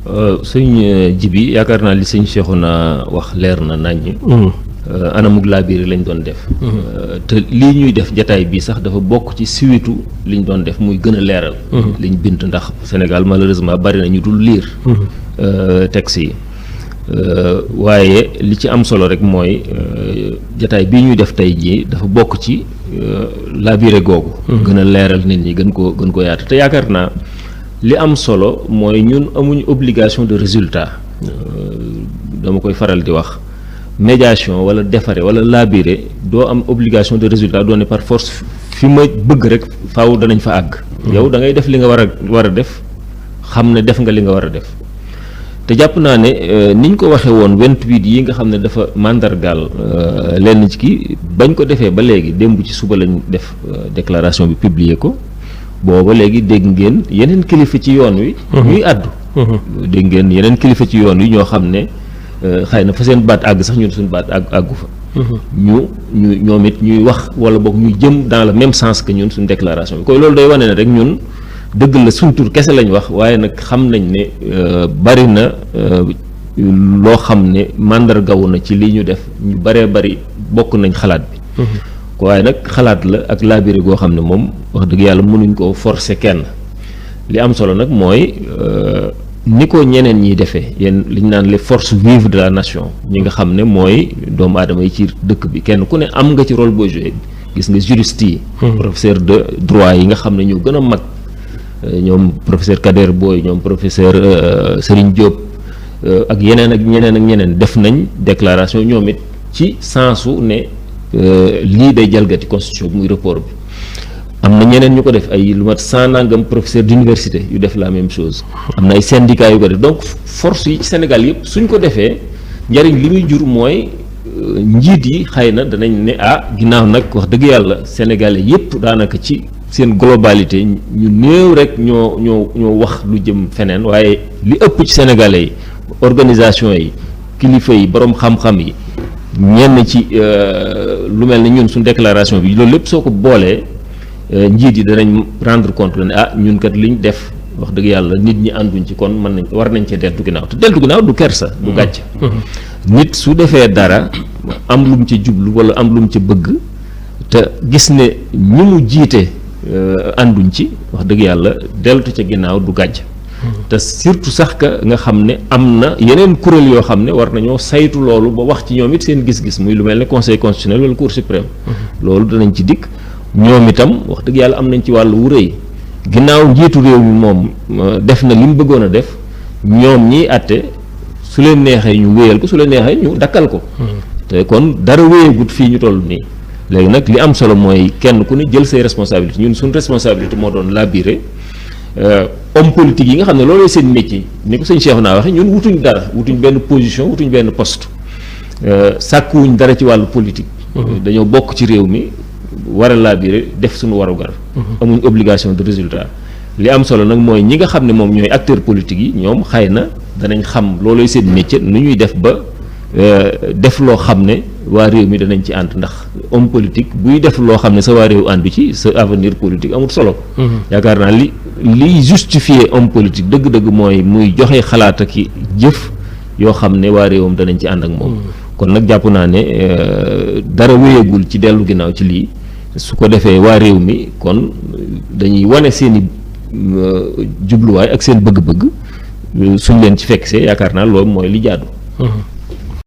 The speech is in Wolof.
sëñ Jibi yaakaar naa li sëñ Cheikhouna wax leer na naññ. anamug laabiri lañ doon def. te lii ñuy def jataay bii sax dafa bokk ci siwitu liñ doon def muy gën a leeral. liñ bind ndax Sénégal malheureusement bari na ñu dul liir. texte yi waaye li ci am solo rek mooy jataay bii ñuy def tey jii dafa bokk ci laabire googu. gën a leeral nit ñi gën ko yaatu te yaakaar naa li am solo mooy ñun amuñu obligation de résultat. dama koy faral di wax. médiation wala defare wala labiré doo am obligation de résultat doo ne par force fi ma bëgg rek faaw danañ fa àgg. yow da ngay def li nga war a def xam ne def nga li nga war a def te jàpp naa ne niñ ko waxee woon 28 yi nga xam ne dafa mandargaal lenn ci kii bañ ko defee ba léegi démb ci suba lañ def déclaration bi publier ko booba léegi dégg ngeen yeneen kilifa ci yoon wi. ñuy àddu. dégg ngeen yeneen kilifa ci yoon wi ñoo xam ne. xëy na fa seen baat àgg sax ñun suñu baat àggu fa. ñoom it ñuy wax wala boog ñuy jëm dans le même sens que ñun suñu déclaration bi koy loolu day wane ne rek ñun dëgg la suñ tur kese lañ wax waaye nag xam nañ ne bari na loo xam ne màndargawu na ci lii ñu def ñu baree bari bokk nañ xalaat bi. waaye nag xalaat la ak laabiri goo xam ne moom wax dëgg yàlla mënuñ koo forcer kenn li am solo nag mooy. ni ko ñeneen ñiy defee yéen li ñu naan les forces vives de la nation ñi nga xam ne mooy doomu aadama yi ci dëkk bi kenn ku ne am nga ci rôle boo joué gis nga juriste yi. professeur de droit yi nga xam ne ñoo gën a mag ñoom professeur Kader Boy ñoom professeur Serigne Diop ak ñeneen def nañ déclaration ñoom it ci sensu ne lii day jalgati constitution bi muy report bi. am na ñeneen ñu ko def ay lu mat 100 nangam professeur d'université yu def la même chose am na ay syndicats yu ko def donc force yi ci Sénégal yëpp suñ ko defee njariñ li muy jur mooy njiit yi xëy na danañ ne ginnaaw nag wax dëgg yàlla sénégalais yëpp daanaka ci seen globalité ñu néew rek ñoo wax lu jëm feneen waaye li ëpp ci sénégalais yi organisation yi kilifa yi borom xam-xam yi ñenn ci lu mel ne ñun suñ déclaration bi loolu lépp soo ko boolee. njiit yi danañ rendre compte la ne ñun kat liñ def wax dëgg yàlla nit ñi ànduñ ci kon war nañ cee deltu ginnaaw te deltu ginnaaw du kersa du gàcc nit su defee dara am lu mu ci jublu wala am lu mu ci bëgg te gis ne ñi mu jiite ànduñ ci wax dëgg yàlla deltu ca ginnaaw du gàcc te surtout sax ka nga xam ne am na yeneen kuréel yoo xam ne war nañoo saytu loolu ba wax ci ñoom it seen gis-gis muy lu mel ne conseil constitutionnel wala cour suprême loolu danañ ci dikk ñoom itam wax dëgg yàlla am nañ ci wàllu wu rëy ginnaaw njiitu réew mi moom def na li mu bëggoon a def ñoom ñiy àtte su leen neexee ñu wéyal ko su leen neexee ñu dakkal ko. te kon dara wéyagut fii ñu toll nii léegi nag li am solo mooy kenn ku ne jël say responsabilité ñun suñ responsabilité moo doon labiré homme politique yi nga xam ne looloo seen métier ni ko sëñ Cheikhouna waxee ñun wutuñ dara wutuñ benn position wutuñ benn poste sàkkuwuñ dara ci wàllu politique. dañoo bokk ci réew mi. war a labiré def suñu warugar. amuñ obligation de résultat li am solo nag mooy ñi nga xam ne moom ñooy acteurs politiques yi ñoom xëy na danañ xam loolooy seen métier nu ñuy def ba def loo xam ne waa réew mi danañ ci ànd ndax homme politique buy def loo xam ne sa waa réew àndu ci sa avenir politique amul solo. yaakaar naa liy justifier homme politique dëgg-dëgg mooy muy joxe xalaat ak i jëf yoo xam ne waa réewam danañ ci ànd ak moom. kon nag jàpp naa ne dara wéyagul ci dellu ginnaaw ci lii. su ko defee waa réew mi kon dañuy wane seen i jubluwaay ak seen bëgg-bëgg suñ leen ci fekk see yaakaar naa loolu mooy li jaadu.